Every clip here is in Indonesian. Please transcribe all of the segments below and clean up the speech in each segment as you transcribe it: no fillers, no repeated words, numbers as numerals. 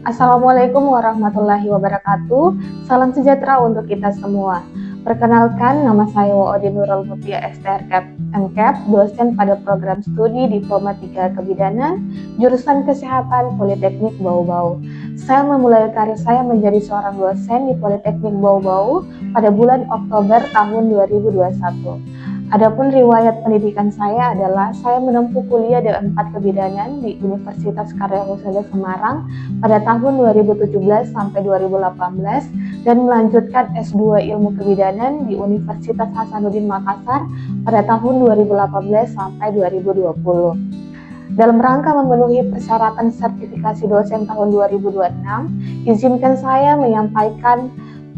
Assalamualaikum warahmatullahi wabarakatuh. Salam sejahtera untuk kita semua. Perkenalkan, nama saya Waodin Nurul Mutia STRCAP MCAP, dosen pada program studi Diploma 3 Kebidanan, jurusan Kesehatan Politeknik Bau-Bau. Saya memulai karir saya menjadi seorang dosen di Politeknik Bau-Bau pada bulan Oktober tahun 2021. Adapun riwayat pendidikan saya adalah saya menempuh kuliah di 4 kebidanan di Universitas Karya Husada Semarang pada tahun 2017 sampai 2018 dan melanjutkan S2 Ilmu Kebidanan di Universitas Hasanuddin Makassar pada tahun 2018 sampai 2020. Dalam rangka memenuhi persyaratan sertifikasi dosen tahun 2026, izinkan saya menyampaikan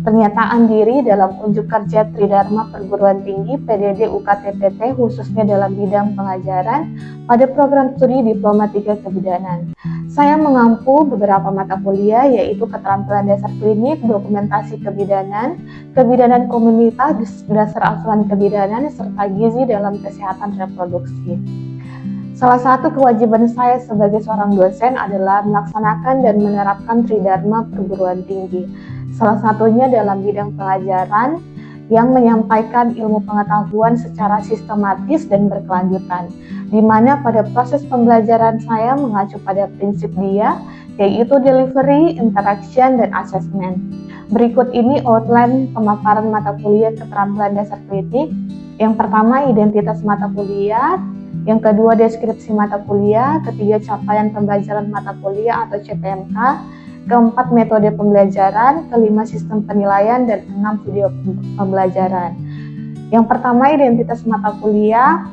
pernyataan diri dalam unjuk kerja Tridharma Perguruan Tinggi PDD UKT-PT khususnya dalam bidang pengajaran pada program studi Diploma 3 Kebidanan. Saya mengampu beberapa mata kuliah yaitu keterampilan dasar klinik, dokumentasi kebidanan, kebidanan komunitas, dasar asuhan kebidanan, serta gizi dalam kesehatan reproduksi. Salah satu kewajiban saya sebagai seorang dosen adalah melaksanakan dan menerapkan Tridharma Perguruan Tinggi. Salah satunya dalam bidang pengajaran yang menyampaikan ilmu pengetahuan secara sistematis dan berkelanjutan, di mana pada proses pembelajaran saya mengacu pada prinsip dia, yaitu delivery, interaction, dan assessment. Berikut ini outline pemaparan mata kuliah keterampilan dasar klinik. Yang pertama, identitas mata kuliah. Yang kedua, deskripsi mata kuliah. Ketiga, capaian pembelajaran mata kuliah atau CPMK. Keempat, metode pembelajaran. Kelima, sistem penilaian. Dan 6, video pembelajaran. Yang pertama, identitas mata kuliah.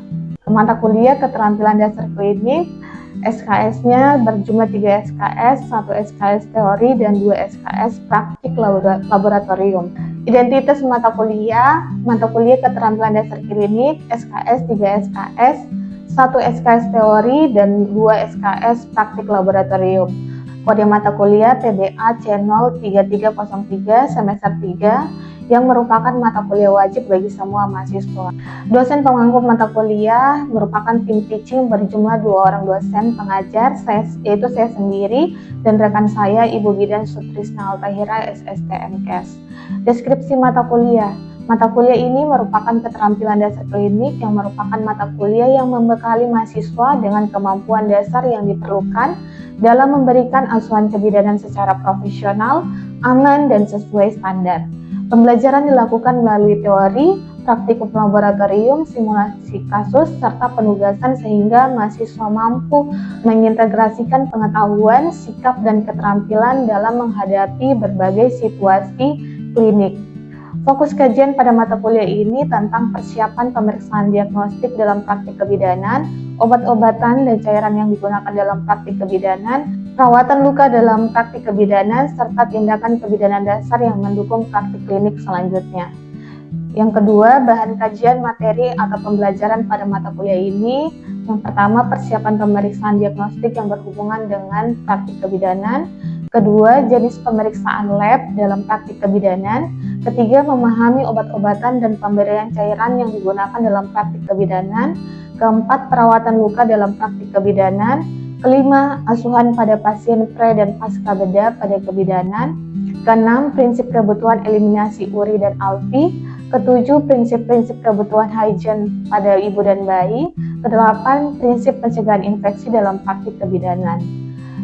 Mata kuliah keterampilan dasar klinik. SKS-nya berjumlah 3 SKS, 1 SKS teori, dan 2 SKS praktik laboratorium. Identitas mata kuliah keterampilan dasar klinik, SKS 3 SKS, 1 SKS teori, dan 2 SKS praktik laboratorium. Kode mata kuliah TBA C03303 semester 3 yang merupakan mata kuliah wajib bagi semua mahasiswa. Dosen pemangku mata kuliah merupakan tim teaching berjumlah 2 orang dosen pengajar, yaitu saya sendiri dan rekan saya Ibu Bidan Sutrisna Altahira SST MKes. Deskripsi mata kuliah. Mata kuliah ini merupakan keterampilan dasar klinik yang merupakan mata kuliah yang membekali mahasiswa dengan kemampuan dasar yang diperlukan dalam memberikan asuhan kebidanan secara profesional, aman, dan sesuai standar. Pembelajaran dilakukan melalui teori, praktikum laboratorium, simulasi kasus, serta penugasan sehingga mahasiswa mampu mengintegrasikan pengetahuan, sikap, dan keterampilan dalam menghadapi berbagai situasi klinik. Fokus kajian pada mata kuliah ini tentang persiapan pemeriksaan diagnostik dalam praktik kebidanan, obat-obatan dan cairan yang digunakan dalam praktik kebidanan, perawatan luka dalam praktik kebidanan, serta tindakan kebidanan dasar yang mendukung praktik klinik selanjutnya. Yang kedua, bahan kajian materi atau pembelajaran pada mata kuliah ini. Yang pertama, persiapan pemeriksaan diagnostik yang berhubungan dengan praktik kebidanan. Kedua, jenis pemeriksaan lab dalam praktik kebidanan. Ketiga, memahami obat-obatan dan pemberian cairan yang digunakan dalam praktik kebidanan. Keempat, perawatan luka dalam praktik kebidanan. Kelima, asuhan pada pasien pre dan pasca beda pada kebidanan. Keenam, prinsip kebutuhan eliminasi URI dan ALFI. Ketujuh, prinsip-prinsip kebutuhan hygiene pada ibu dan bayi. Kedelapan, prinsip pencegahan infeksi dalam praktik kebidanan.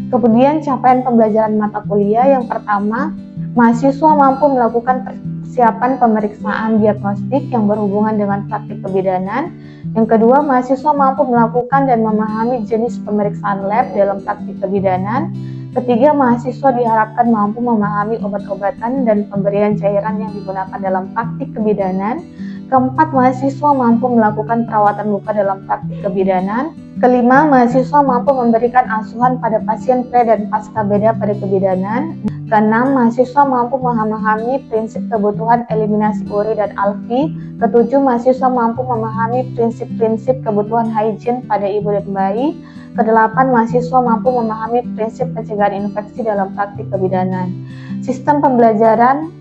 Kemudian capaian pembelajaran mata kuliah yang pertama, mahasiswa mampu melakukan persiapan pemeriksaan diagnostik yang berhubungan dengan praktik kebidanan. Yang kedua, mahasiswa mampu melakukan dan memahami jenis pemeriksaan lab dalam praktik kebidanan. Ketiga, mahasiswa diharapkan mampu memahami obat-obatan dan pemberian cairan yang digunakan dalam praktik kebidanan. Keempat, mahasiswa mampu melakukan perawatan luka dalam praktik kebidanan. Kelima, mahasiswa mampu memberikan asuhan pada pasien pre dan pasca beda pada kebidanan. Keenam, mahasiswa mampu memahami prinsip kebutuhan eliminasi URI dan ALFI. Ketujuh, mahasiswa mampu memahami prinsip-prinsip kebutuhan hygiene pada ibu dan bayi. Kedelapan, mahasiswa mampu memahami prinsip pencegahan infeksi dalam praktik kebidanan. Sistem pembelajaran.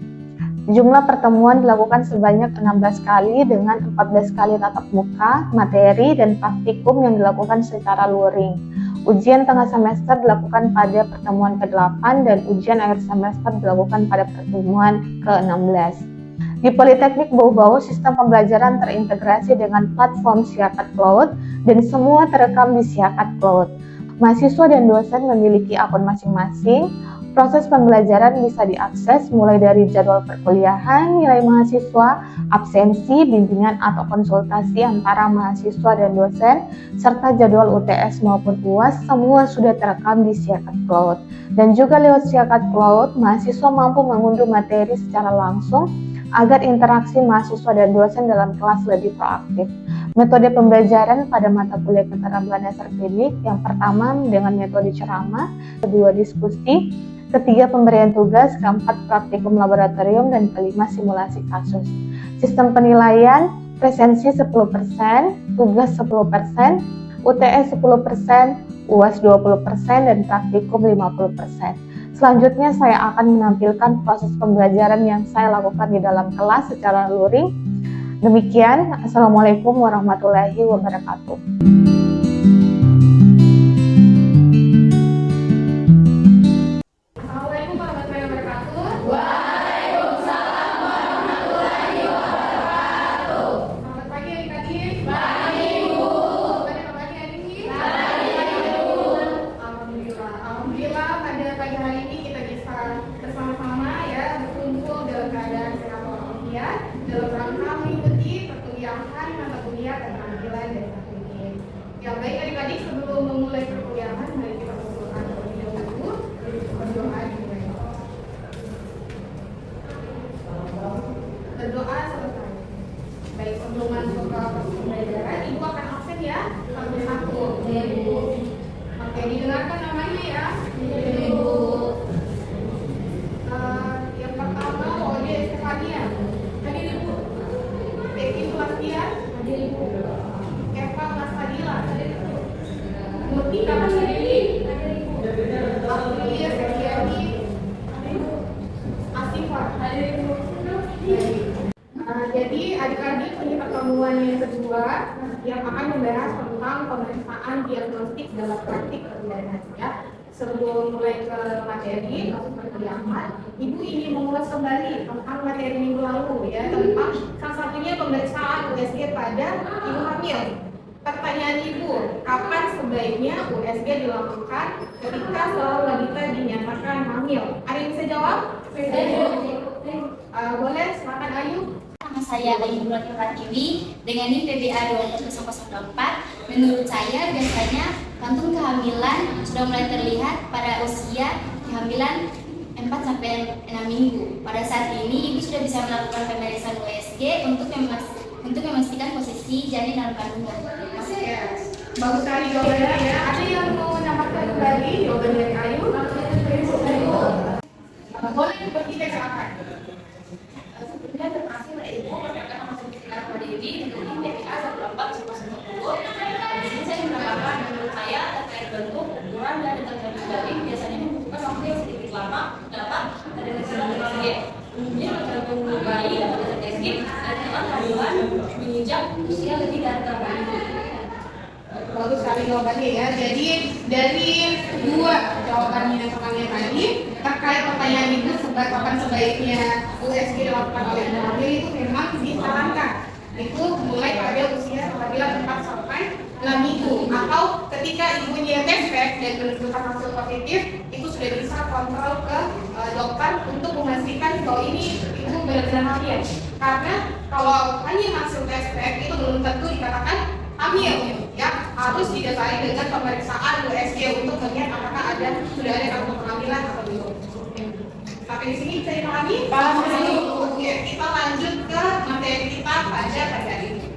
Jumlah pertemuan dilakukan sebanyak 16 kali dengan 14 kali tatap muka, materi, dan praktikum yang dilakukan secara luring. Ujian tengah semester dilakukan pada pertemuan ke-8 dan ujian akhir semester dilakukan pada pertemuan ke-16. Di Politeknik Bau-Bau, sistem pembelajaran terintegrasi dengan platform Siakat Cloud dan semua terekam di Siakat Cloud. Mahasiswa dan dosen memiliki akun masing-masing. Proses pembelajaran bisa diakses mulai dari jadwal perkuliahan, nilai mahasiswa, absensi, bimbingan atau konsultasi antara mahasiswa dan dosen, serta jadwal UTS maupun UAS, semua sudah terekam di Siakat Cloud. Dan juga lewat Siakat Cloud, mahasiswa mampu mengunduh materi secara langsung agar interaksi mahasiswa dan dosen dalam kelas lebih proaktif. Metode pembelajaran pada mata kuliah keterampilan dasar klinik, yang pertama dengan metode ceramah, kedua diskusi, ketiga pemberian tugas, keempat praktikum laboratorium, dan kelima simulasi kasus. Sistem penilaian, presensi 10%, tugas 10%, UTS 10%, UAS 20%, dan praktikum 50%. Selanjutnya saya akan menampilkan proses pembelajaran yang saya lakukan di dalam kelas secara luring. Demikian, Assalamualaikum warahmatullahi wabarakatuh. Assalamualaikum warahmatullahi wabarakatuh. Waalaikumsalam warahmatullahi wabarakatuh. Selamat pagi adik-adik. Pagi Bu. Pada pagi adik-adik. Pagi Bu. Alhamdulillah pada pagi hari ini kita bisa bersama-sama ya berkumpul dalam keadaan sehat walafiat dalam rangka mengikuti perkuliahan mata kuliah keterampilan dasar klinik. Yang baik adik-adik, sebelum memulai perkuliahan mari kita berdoa terlebih dahulu. Berdoa dimulai. Berdoa selesai. Baik, sebelum masuk ke pembelajaran, Ibu akan absen ya satu-satu. Ibu. Oke, didengarkan namanya ya. Ibu. Yang pertama, Odia Estefania. Hadir Ibu. Becky Sulastian. Hadir Ibu. Eva Mas Fadila. Hadir Ibu. Murti Kapan Hadir Ibu. Aprilia Setiani. Hadir Ibu. Asifah. Hadir Ibu. Jadi adik-adik ini pertemuan yang kedua yang akan membahas tentang pemeriksaan diagnostik dalam praktik kebidanan ya. Sebelum mulai ke materi kasus perkuliahan, Ibu ingin mengulas kembali tentang materi minggu lalu ya, tentang salah satunya pemeriksaan USG pada ibu hamil. Pertanyaan Ibu, kapan sebaiknya USG dilakukan ketika seorang wanita dinyatakan hamil? Ada yang bisa jawab? Boleh, silakan Ayu. Nama saya Ayu Nurul Pratiwi dengan NIM PBA 21004. Menurut saya biasanya kantung kehamilan sudah mulai terlihat pada usia kehamilan 4-6 minggu. Pada saat ini ibu sudah bisa melakukan pemeriksaan USG untuk memastikan posisi janin dalam kandungan. Bagus sekali jawabannya ya. Ada yang mau menambahkan kembali jawaban dari Ayu? Boleh kita silakan. Sebelumnya terima kasih pada ibu perkenalkan nama saya pada diri dengan NIM PBA 14410. Di sini saya menambahkan menurut saya terkait bentuk, ukuran dan detail garing biasanya membutuhkan waktu yang sedikit lama dapat dari hasil USG. Umumnya tergantung bayi dapat deteksi dan setelah kehamilan menginjak usia lebih dari 8 minggu. Bagus sekali jawabannya ya. Jadi dari dua jawaban yang pertanyaan tadi terkait pertanyaan Ibu kapan sebaiknya USG dilakukan oleh ibu hamil, itu memang disarankan itu mulai pada usia apabila 4-6 minggu atau ketika ibunya tes dan menunjukkan hasil positif itu sudah bisa kontrol ke dokter untuk memastikan bahwa ini ibu benar-benar hamil. Karena kalau hanya hasil tes itu belum tentu dikatakan hamil ya, harus didasari dengan pemeriksaan USG untuk melihat apakah sudah ada kartu kehamilan atau belum. Sampai di sini bisa dipahami? Pahami. Oke, kita lanjut ke materi kita pada hari ini.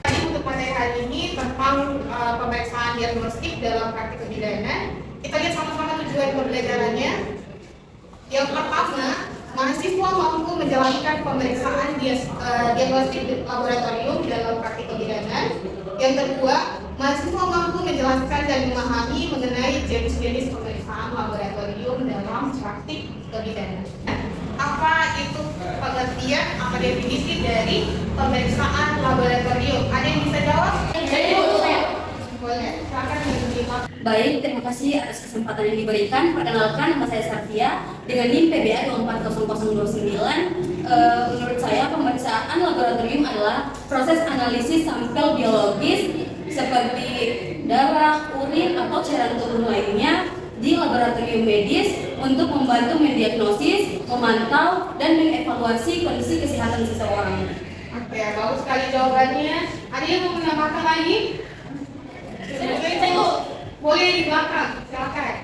Tadi untuk materi hari ini tentang pemeriksaan diagnostik dalam praktik kebidanan. Kita lihat sama-sama tujuan pembelajarannya. Yang pertama, mahasiswa mampu menjalankan pemeriksaan diagnostik laboratorium dalam praktik kebidanan. Yang kedua, mahasiswa mampu menjelaskan dan memahami mengenai jenis-jenis pemeriksaan laboratorium dalam praktik kebidanan. Apa itu pengertian, apa definisi dari pemeriksaan laboratorium? Ada yang bisa jawab? Boleh, silakan. Baik, terima kasih atas kesempatan yang diberikan. Perkenalkan, nama saya Sartia dengan NIM PBA 240029. Menurut saya, pemeriksaan laboratorium adalah proses analisis sampel biologis seperti darah, urin, atau cairan tubuh lainnya di laboratorium medis untuk membantu mendiagnosis, memantau, dan mengevaluasi kondisi kesehatan seseorang. Oke, bagus sekali jawabannya. Ada yang mau menambahkan lagi? Boleh di belakang, silakan.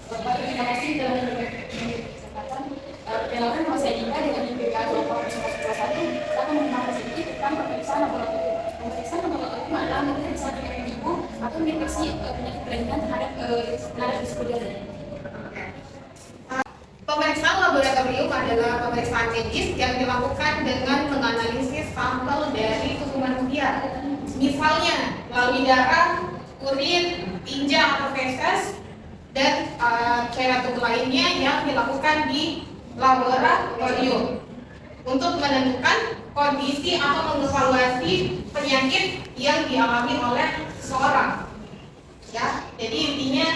Bapak, terima kasih telah memberikan kesempatan. Perkenalkan, nama saya Dika dengan IPK 2401. Saya akan menambahkan sedikit tentang pemeriksaan laboratorium. Pemeriksaan laboratorium adalah pemeriksaan dengan ibu atau mendeteksi penyakit kelainan terhadap risiko jatuh. Pemeriksaan laboratorium adalah pemeriksaan medis yang dilakukan dengan menganalisis sampel dari tubuh manusia. Misalnya melalui darah, urin, tinja atau feses, dan cairan tubuh lainnya yang dilakukan di laboratorium untuk menentukan kondisi atau mengevaluasi penyakit yang dialami oleh seseorang. Ya, jadi intinya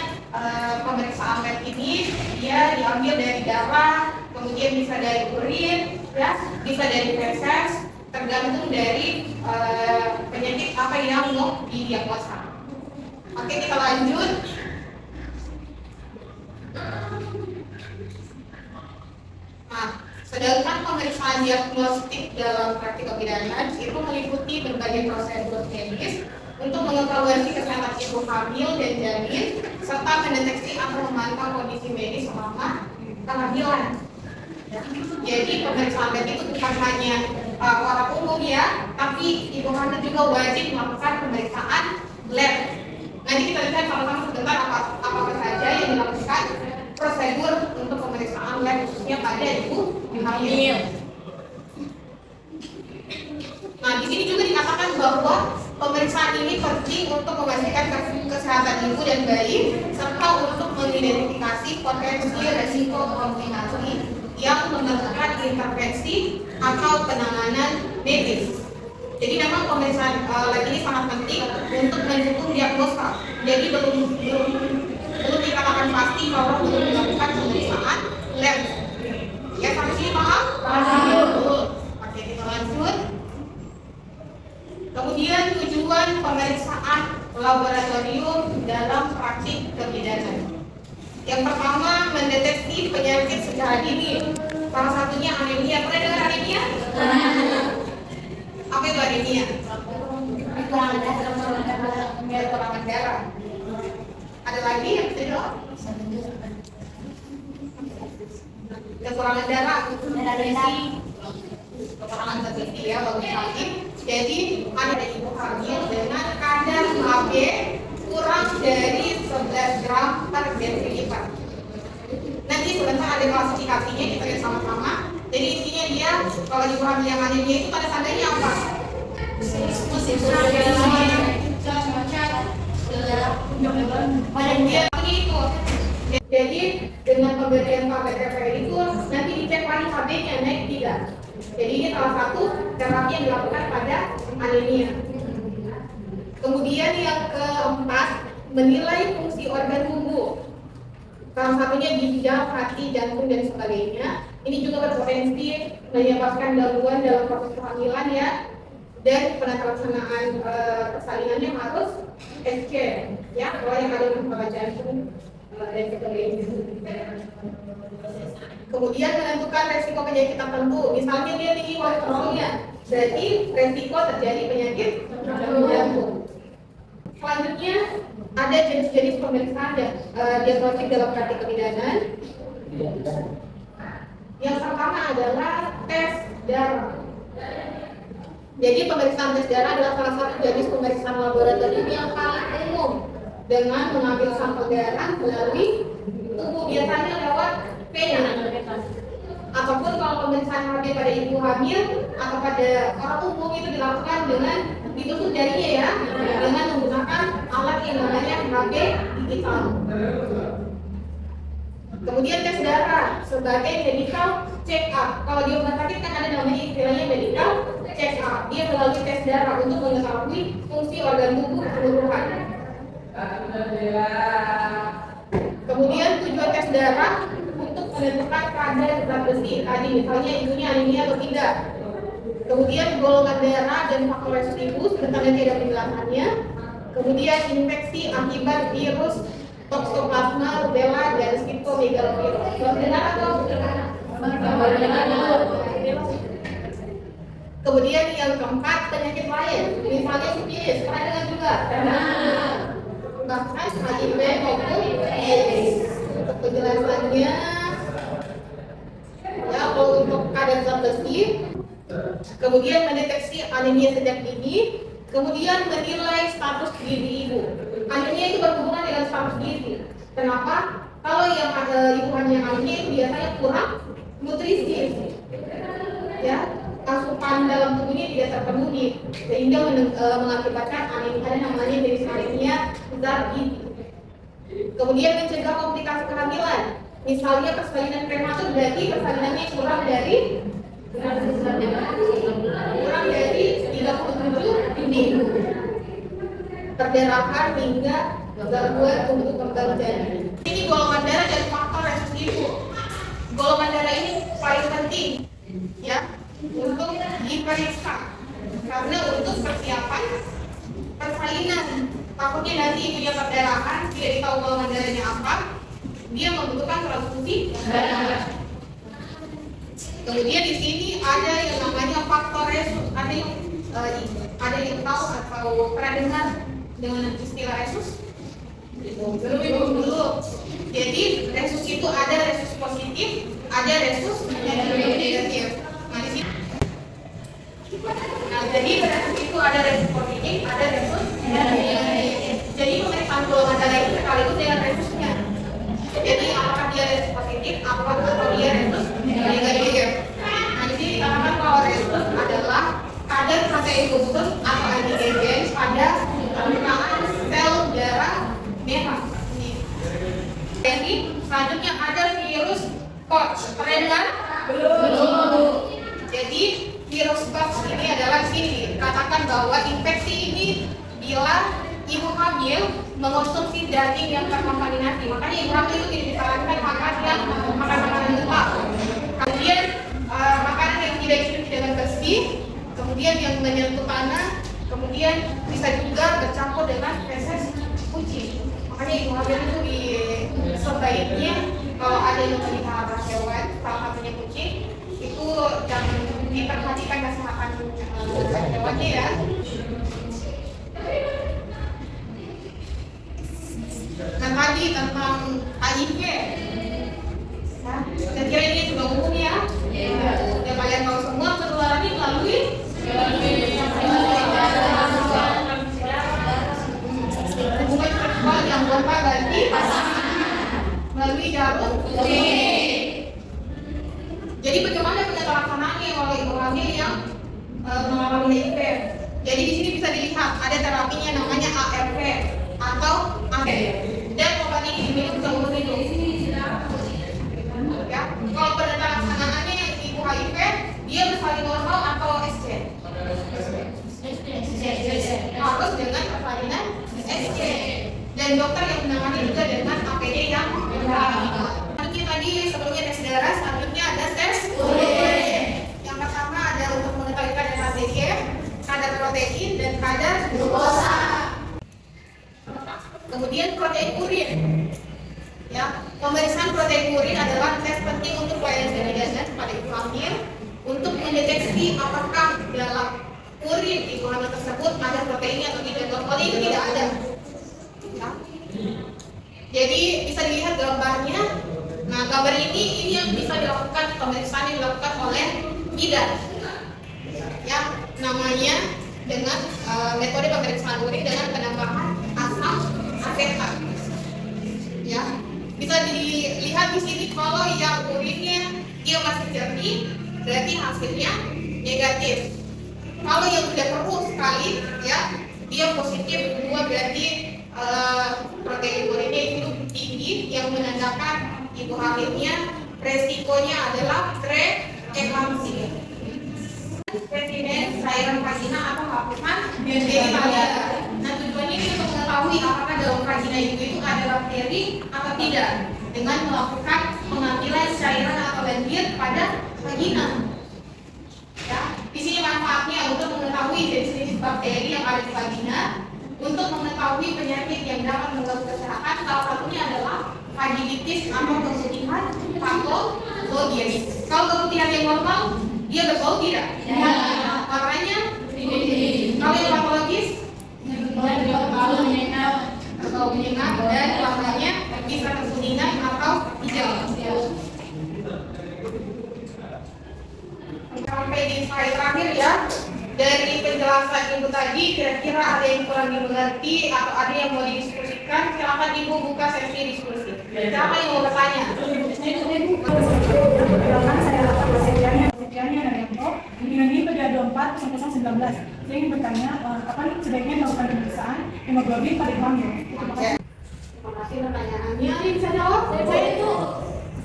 pemeriksaan lab ini dia diambil dari darah, kemudian bisa dari urin, ya, bisa dari feses, tergantung dari penyakit apa yang mau didiagnosa. Oke, kita lanjut. Nah, sedangkan pemeriksaan diagnostik dalam praktik kebidanan itu meliputi berbagai prosedur medis untuk mengevaluasi kesehatan ibu hamil dan janin serta mendeteksi atau memantau kondisi medis selama kehamilan. Jadi pemeriksaan lab itu bukan hanya orang umum ya, tapi ibu hamil juga wajib melakukan pemeriksaan lab. Nanti kita lihat sama-sama sebentar apa saja yang dilakukan prosedur untuk pemeriksaan lab khususnya pada ibu hamil. Nah, di sini juga dikatakan bahwa pemeriksaan ini penting untuk memastikan kesehatan ibu dan bayi serta untuk mengidentifikasi potensi resiko komplikasi yang memerlukan intervensi atau penanganan medis. Jadi memang pemeriksaan lab ini sangat penting untuk mendukung diagnosa. Jadi belum dikatakan pasti kalau belum dilakukan pemeriksaan lab. Ya, sampai sini paham? Paham. Oke, kita lanjut. Kemudian tujuan pemeriksaan laboratorium dalam praktik kebidanan. Yang pertama, mendeteksi penyakit secara dini. Salah satunya anemia. Pernah dengar anemia? Apa itu anemia? Kekurangan darah. Ada lagi yang bisa jawab? Kekurangan darah, kekurangan nutrisi ya, bagus sekali. Jadi ada ibu hamil dengan kadar HB kurang dari 11 gram per desiliter. Nanti sebentar ada klasifikasinya, kita lihat sama-sama. Jadi intinya dia kalau ibu hamil yang anemia itu pada tandanya apa? Dia itu. Jadi dengan pemberian tablet referensi itu nanti dicek lagi HB-nya naik 3. Jadi ini salah satu terapi yang dilakukan pada anemia. Kemudian yang keempat, menilai fungsi organ tubuh. Salah satunya ginjal, hati, jantung, dan sebagainya. Ini juga berpotensi menyebabkan gangguan dalam proses kehamilan ya. Dan penelaksanaan persalinannya harus SC ya, kalau yang ada masalah jantung dan sebagainya. Kemudian menentukan resiko penyakit tertentu, misalnya dia tinggi kolesterolnya, berarti resiko terjadi penyakit jantung. Selanjutnya ada jenis-jenis pemeriksaan diagnostik dalam praktik kebidanan. Yang pertama adalah tes darah. Jadi pemeriksaan tes darah adalah salah satu jenis pemeriksaan laboratorium yang paling umum dengan mengambil sampel darah melalui tubuh, biasanya lewat vena. Ataupun kalau pemeriksaan HB pada ibu hamil atau pada orang umum itu dilakukan dengan ditusuk jarinya ya, dengan menggunakan alat yang namanya HB digital. Kemudian tes darah sebagai medical check up. Kalau di rumah sakit kan ada namanya istilahnya medical check up. Dia melalui tes darah untuk mengetahui fungsi organ tubuh keseluruhan. menentukan kadar zat besi tadi, misalnya ibunya anemia atau tidak. Kemudian golongan darah dan faktor resus ibu sebentar nanti ada penjelasannya. Kemudian infeksi akibat virus toxoplasma, rubella, dan cytomegalovirus. Benar atau kemudian yang keempat, penyakit lain, misalnya sifilis, pernah dengar juga? Bahkan HIV maupun AIDS. Untuk penjelasannya, ya kalau untuk kadar zat besi, kemudian mendeteksi anemia sejak dini, kemudian menilai status gizi ibu. Anemia itu berhubungan dengan status gizi. Kenapa? Kalau yang ibu hanya anemia itu biasanya kurang nutrisi, ya, asupan dalam tubuhnya tidak terpenuhi, sehingga mengakibatkan anemia, ada namanya jenis anemia zat gizi. Kemudian mencegah komplikasi kehamilan, misalnya persalinan prematur, berarti persalinannya kurang dari 37 minggu, perdarahan hingga gangguan tumbuh kembang janin. Ini golongan darah dan faktor resus ibu. Golongan darah ini paling penting, ya, untuk diperiksa karena untuk persiapan persalinan. Takutnya nanti ibunya perdarahan, tidak ditahu golongan darahnya apa, dia membutuhkan transfusi darah. Kemudian di sini ada yang namanya faktor resus. Ada yang tahu atau pernah dengar dengan istilah resus? Belum. Jadi resus itu ada resus positif, ada resus negatif. Nah di sini, jadi resus itu ada resus positif, ada resus negatif. Jadi pemeriksaan golongan darah itu sekaligus dengan resusnya. Jadi apakah dia resus positif, apakah dia resus negatif. Nah di sini dikatakan kalau resus adalah kadar protein khusus atau antigen pada permukaan sel darah merah. Jadi selanjutnya ada virus Koch. Pernah dengar? Belum. Jadi virus Koch ini adalah sini katakan bahwa infeksi ini bila ibu hamil mengonsumsi daging yang terkontaminasi. Makanya ibu hamil itu tidak disarankan makan makanan mentah. Kemudian makanan yang tidak dicuci dengan bersih, kemudian yang menyentuh tanah, kemudian bisa juga bercampur dengan feses kucing. Makanya ibu hamil itu sebaiknya kalau ada yang melihara hewan, salah satunya kucing, itu jangan diperhatikan kesehatan hewannya ya. Nah tadi tentang HIV, nah, saya kira ini juga umum ya. Ya kalian tahu semua penularannya melalui hubungan seksual yang gonta ganti melalui jarum suntik. Jadi bagaimana penyelaksanaannya oleh ibu hamil yang mengalami HIV? Jadi di sini bisa dilihat ada terapinya namanya ARV atau ARV. Dan obat ini diminum seumur hidup. Ya, kalau pada pelaksanaannya yang ibu HIV dia bersalin normal atau SC? Harus dengan persalinan SC. Dan dokter yang menangani juga dengan APD yang benar. Tadi sebelumnya tes darah, selanjutnya ada tes urin. Yang pertama ada untuk mengetahui kadar ATG, kadar protein dan kadar glukosa. Kemudian protein urin. Ya, pemeriksaan protein urin adalah tes penting untuk pelayanan bidan pada ibu hamil untuk mendeteksi apakah dalam urin ibu hamil tersebut ada proteinnya atau tidak. Kalau itu tidak ada. Ya. Jadi bisa dilihat gambarnya. Nah, gambar ini yang bisa dilakukan pemeriksaan yang dilakukan oleh bidan. Ya, namanya dengan metode pemeriksaan urin dengan penambahan asam asetat. Ya, bisa dilihat di sini kalau yang urinnya dia masih jernih, berarti hasilnya negatif. Kalau yang sudah keruh sekali, ya dia positif 2, berarti protein urinnya itu tinggi, yang menandakan ibu hamilnya resikonya adalah preeklamsi. Spesimen cairan vagina atau lapisan genitalia. Nah tujuannya ini untuk mengetahui apakah dalam vagina itu ada bakteri atau tidak. dengan melakukan pengambilan cairan atau lendir pada vagina. Ya, di sini manfaatnya untuk mengetahui jenis-jenis bakteri yang ada di vagina, untuk mengetahui penyakit yang dapat mengganggu kesehatan. Salah satunya adalah vaginitis atau keputihan patologis. Kalau keputihan yang normal, dia berbau tidak? Warnanya? Kalau yang patologis? Berbau menyengat dan warnanya bisa kekuningan atau hijau. Sampai di slide terakhir ya. Dari penjelasan Ibu tadi, kira-kira ada yang kurang dimengerti atau ada yang mau didiskusikan? Silakan Ibu buka sesi diskusi. Siapa yang mau bertanya? Sekiannya dari Yanto, dengan NIP PDA240019. Saya ingin bertanya, kapan sebaiknya melakukan pemeriksaan hemoglobin pada ibu hamil? Terima kasih pertanyaannya. Ini bisa jawab? Saya itu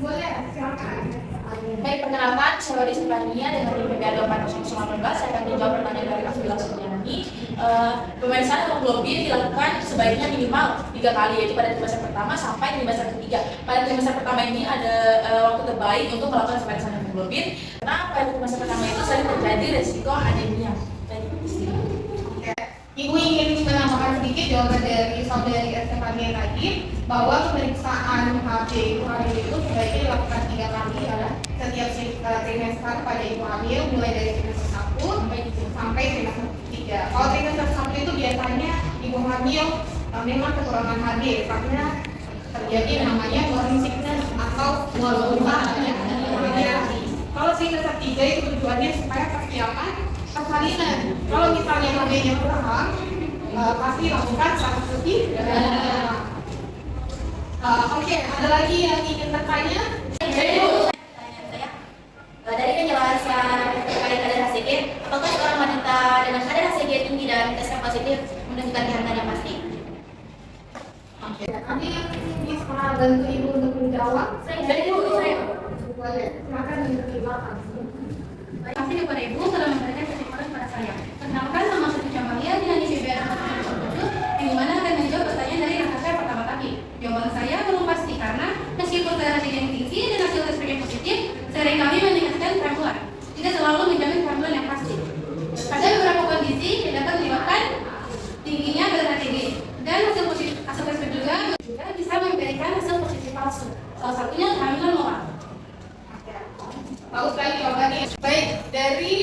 boleh, silakan. Baik, perkenalkan, saya Wadi Sylvania dengan NIP PDA240019. Saya akan menjawab pertanyaan dari Kak Fila Suryani. Pemeriksaan hemoglobin dilakukan sebaiknya minimal 3 kali, yaitu pada trimester pertama sampai trimester ketiga. Pada trimester pertama ini ada waktu terbaik untuk melakukan pemeriksaan hemoglobin, karena pada trimester pertama itu sering terjadi resiko anemia. Ibu ingin menambahkan sedikit jawaban dari saudari Estefania tadi, bahwa pemeriksaan HB ibu hamil itu sebaiknya dilakukan 3 kali ya, setiap trimester pada ibu hamil, mulai dari trimester 1 sampai trimester 3. Kalau trimester 1 itu biasanya ibu hamil memang kekurangan HB karena terjadi namanya morning sickness atau keluhan. Kalau trimester 3 itu tujuannya supaya persiapan persalinan. Kalau misalnya HB-nya kurang, pasti lakukan transfusi darah. Oke, ada lagi yang ingin bertanya? Dari penjelasan terkait kadar HCG, apakah seorang wanita dengan kadar HCG tinggi dan tes positif menunjukkan kehamilan yang pasti? Oke, ada yang bisa bantu ibu untuk menjawab? Saya Boleh, silakan di belakang. Terima kasih kepada Ibu telah memberikan kesempatan kepada saya. Perkenalkan, nama saya Cica Maria dengan NIP PDA2400, yang dimana akan menjawab pertanyaan dari rekan saya pertama tadi. Jawaban saya belum pasti karena meskipun kadar HCG yang tinggi dan hasil tes yang positif, seringkali meningkatkan kehamilan. Tidak selalu menjamin kehamilan yang pasti. Ada beberapa kondisi yang dapat menyebabkan tingginya kadar HCG dan hasil tes juga bisa memberikan hasil positif palsu. Salah satunya kehamilan moral. Bagus sekali jawabannya. Baik, dari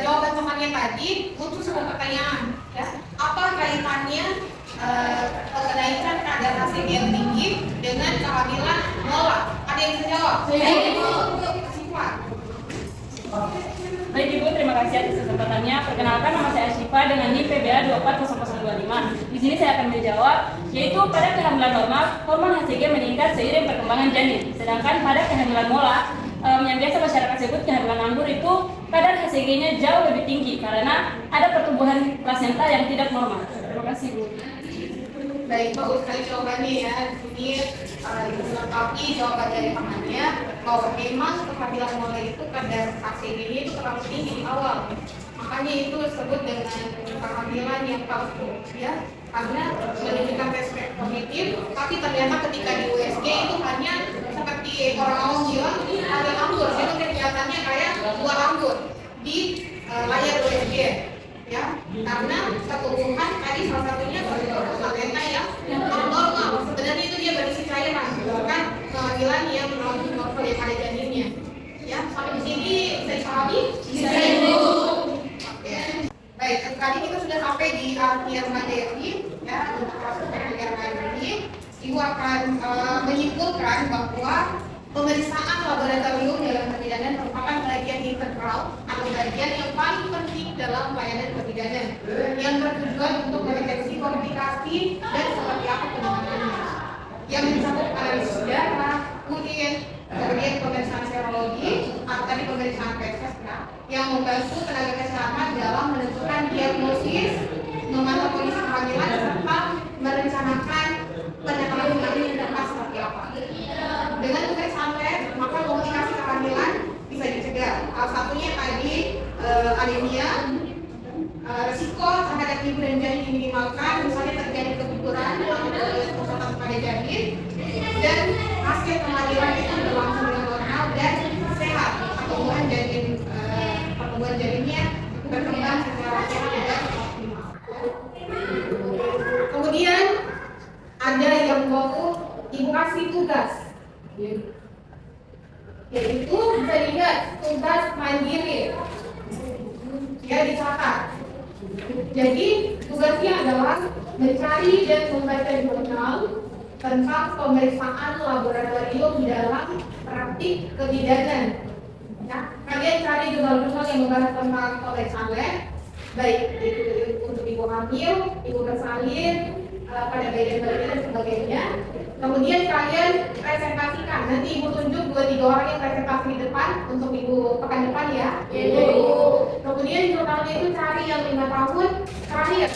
jawaban temannya tadi, untuk sebuah pertanyaan, ya, apa kaitannya kenaikan kadar HCG yang tinggi dengan kehamilan molar? Ada yang bisa jawab? Siapa? Baik Ibu, terima kasih atas kesempatannya. Perkenalkan, nama saya Asyifa dengan NIP PBA240025. Di sini saya akan menjawab, yaitu pada kehamilan normal, hormon HCG meningkat seiring perkembangan janin. Sedangkan pada kehamilan molar, yang biasa masyarakat sebut kehamilan anggur, itu kadar HCG-nya jauh lebih tinggi karena ada pertumbuhan plasenta yang tidak normal. Terima kasih Bu. Baik, bagus sekali jawabannya ya. Ini melengkapi jawaban dari temannya bahwa memang kehamilan molar itu kadar HCG-nya itu terlalu tinggi di awal. Makanya itu disebut dengan kehamilan yang palsu, ya. Karena menunjukkan tes positif, tapi ternyata ketika di USG itu hanya seperti orang awam bilang ada anggur, itu kelihatannya kayak buah anggur di layar USG, ya. Karena pertumbuhan tadi salah satunya plasenta yang normal. Sebenarnya itu dia berisi cairan, bukan kehamilan yang normal yang ada janinnya. Ya, sampai di sini bisa dipahami? Bisa. Baik, tadi kita sudah sampai di akhir materi, ya, untuk proses akhir materi. Ibu akan menyimpulkan bahwa pemeriksaan laboratorium dalam kebidanan merupakan bagian integral atau bagian yang paling penting dalam pelayanan kebidanan yang bertujuan untuk mendeteksi komplikasi dan seperti apa penanganannya, yang mencakup analisis darah, urin, kemudian pemeriksaan serologi atau tadi pemeriksaan PSS, yang membantu tenaga kesehatan dalam menentukan diagnosis, memantau kondisi kehamilan serta merencanakan penanganan yang dapat seperti apa. Dengan pemeriksaan tes, maka komplikasi kehamilan bisa dicegah. Salah satunya tadi anemia, risiko terhadap ibu dan janin diminimalkan, misalnya terjadi keguguran atau kerusakan pada janin, dan pasien kelahiran itu berlangsung dengan normal dan sehat. Pertumbuhan janinnya berkembang secara sehat dan optimal. Kemudian ada yang mau ibu kasih tugas, yaitu bisa dilihat tugas mandiri, ya dicatat. Jadi tugasnya adalah mencari dan membaca jurnal tentang pemeriksaan laboratorium dalam praktik kebidanan. Ya, kalian cari jurnal-jurnal yang membahas tentang pemeriksaan lab, baik itu untuk ibu hamil, ibu bersalin, pada bagian dan sebagainya. Kemudian kalian presentasikan. Nanti ibu tunjuk 2-3 orang yang presentasi di depan untuk ibu pekan depan ya. Kemudian jurnalnya itu cari yang 5 tahun terakhir.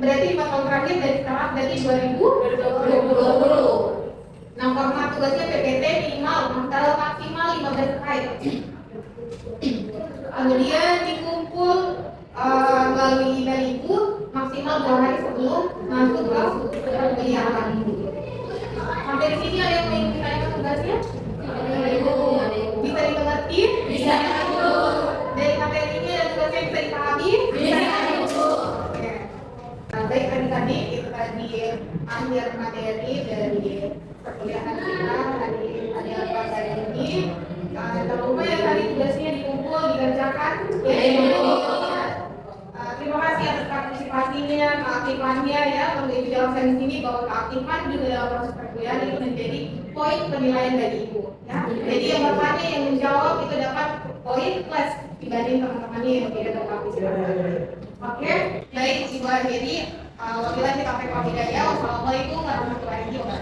Berarti 5 tahun terakhir dari sekarang berarti 2020. Nah, format tugasnya PPT minimal maksimal 15 slide. Kemudian dikumpul melalui email ibu maksimal 2 hari sebelum masuk ke pemilihan ibu. Sampai di sini ada yang mau ditanyakan tugasnya? Bisa dimengerti? Bisa. Dari materinya dan tugasnya bisa dipahami? Bisa. Oke. Nah, baik tadi itu tadi akhir materi dari perkuliahan kita hari ini. Jangan lupa ya tadi tugasnya dikumpul dikerjakan. Terima kasih atas partisipasinya, keaktifan-nya ya. Untuk itu jelaskan di sini bahwa keaktifan juga dalam proses perkuliahan itu menjadi poin penilaian dari ibu. Ya. Jadi yang bertanya yang menjawab itu dapat poin plus dibanding teman-temannya yang tidak berpartisipasi. Oke, baik ibu akhiri. Wabillahi taufiq wal hidayah. Wassalamualaikum warahmatullahi wabarakatuh.